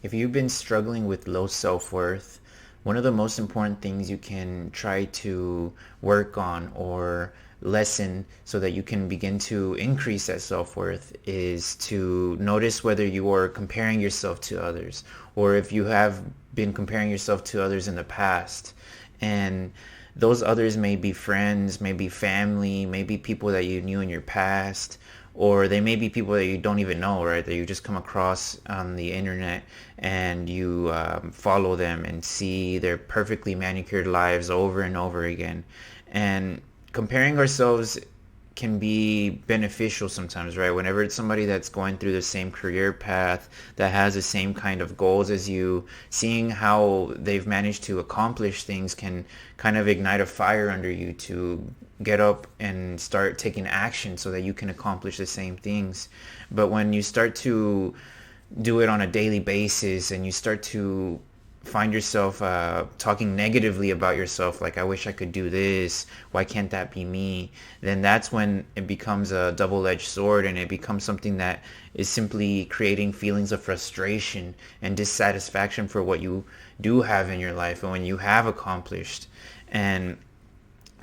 If you've been struggling with low self-worth, one of the most important things you can try to work on or lessen so that you can begin to increase that self-worth is to notice whether you are comparing yourself to others or if you have been comparing yourself to others in the past. And those others may be friends, maybe family, maybe people that you knew in your past, or they may be people that you don't even know, right? That you just come across on the internet and you follow them and see their perfectly manicured lives over and over again. And comparing ourselves can be beneficial sometimes, right? Whenever it's somebody that's going through the same career path, that has the same kind of goals as you, seeing how they've managed to accomplish things can kind of ignite a fire under you to get up and start taking action so that you can accomplish the same things. But when you start to do it on a daily basis and you start to find yourself talking negatively about yourself, like, I wish I could do this, why can't that be me, then that's when it becomes a double-edged sword, and it becomes something that is simply creating feelings of frustration and dissatisfaction for what you do have in your life and when you have accomplished. And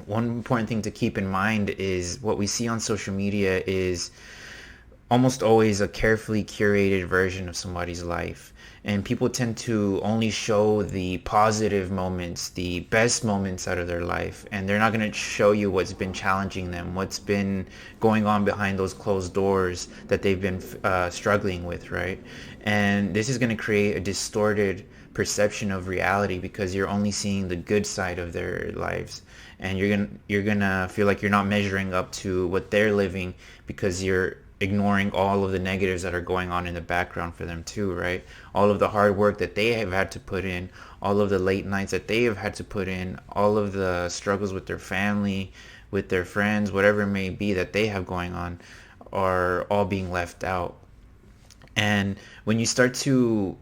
one important thing to keep in mind is what we see on social media is almost always a carefully curated version of somebody's life. And people tend to only show the positive moments, the best moments out of their life. And they're not going to show you what's been challenging them, what's been going on behind those closed doors that they've been struggling with, right? And this is going to create a distorted perception of reality because you're only seeing the good side of their lives, and you're gonna feel like you're not measuring up to what they're living because you're ignoring all of the negatives that are going on in the background for them too, right? All of the hard work that they have had to put in, all of the late nights that they have had to put in, all of the struggles with their family, with their friends, whatever it may be that they have going on, are all being left out. And when you start to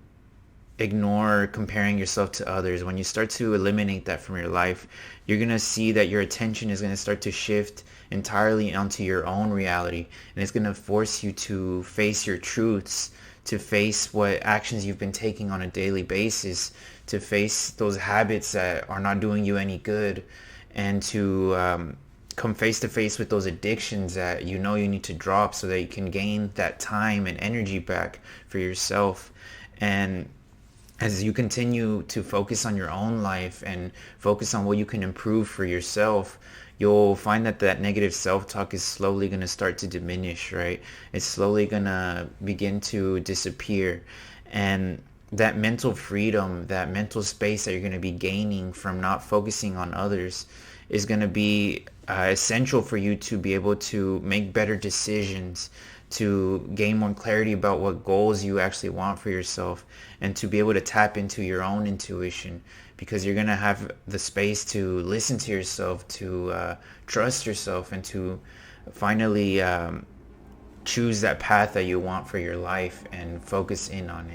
ignore comparing yourself to others, when you start to eliminate that from your life, you're going to see that your attention is going to start to shift entirely onto your own reality. And it's going to force you to face your truths, to face what actions you've been taking on a daily basis, to face those habits that are not doing you any good, and to come face to face with those addictions that you know you need to drop so that you can gain that time and energy back for yourself. And as you continue to focus on your own life and focus on what you can improve for yourself, you'll find that that negative self-talk is slowly going to start to diminish, right? It's slowly going to begin to disappear. And that mental freedom, that mental space that you're going to be gaining from not focusing on others is going to be essential for you to be able to make better decisions, to gain more clarity about what goals you actually want for yourself, and to be able to tap into your own intuition, because you're going to have the space to listen to yourself, to trust yourself, and to finally choose that path that you want for your life and focus in on it.